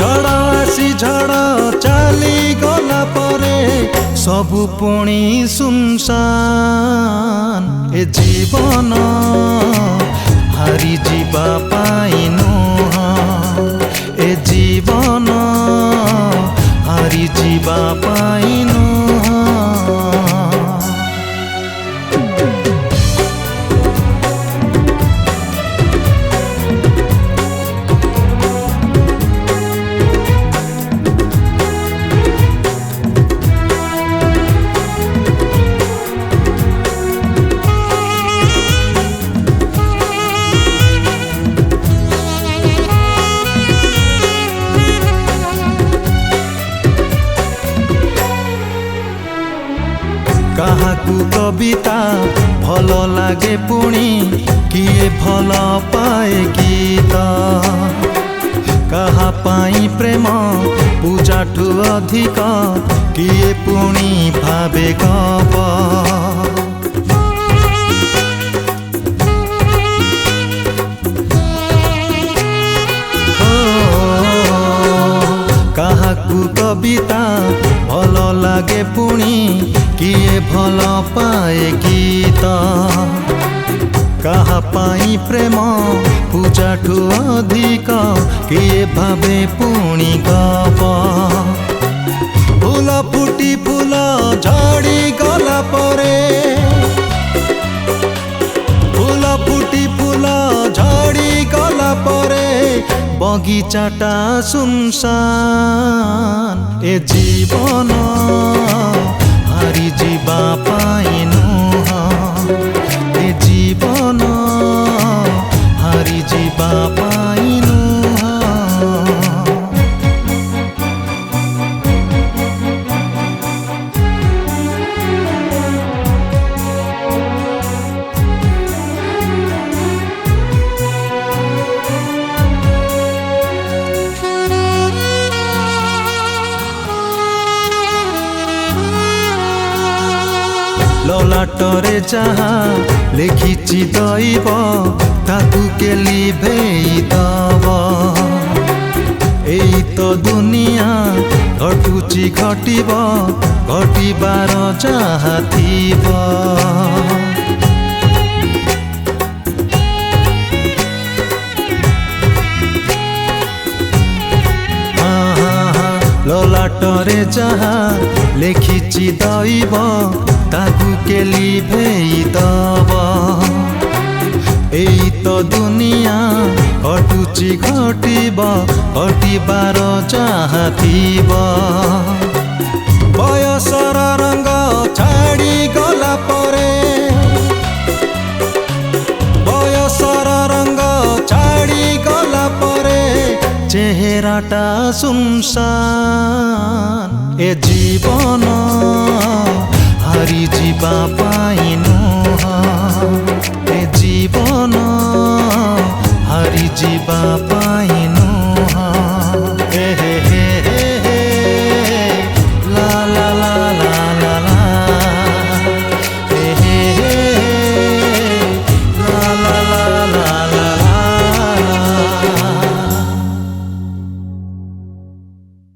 झड़ आसी झड़ चली गला परे सबु पुणी सुनसान ए जीवन हारी जीवा पाई नुह ए जीवन हारी जीवा पाई नुह। काहाकू कविता भल लागे पुणी किए भल पाए गीत कहा पाई प्रेम पूजा ठू अधिक किए पुणी भावे गप काहाकू कविता भल लागे पुणी किए भल पाए गीत कहा पाई प्रेम पूजा ठू अधिक किए भावे पुणी गप फूल फुटी फूल झड़ी गला परे फूल फुटी फूल झड़ी गला परे बगीचाटा सुनसान ए जीवन हारी जीवा पाई नुह ए जीवन हारी जीवा पाई नुह। ललाटरे जहा लिखिछि दैव ताकू के लिभेई दब एई तो दुनिया घटुची घटिब घटिबार जहा थिब ललाटरे जहा लिखिछि दैव ताकू के लिभेई दब एई तो दुनिया घटुची घटिब घटिबार जहा थिब बयसर रंग छाड़ी गला परे बयसर रंग छाड़ी गला परे चेहराटा सुनसान ए जीवन हारी जीवा पाई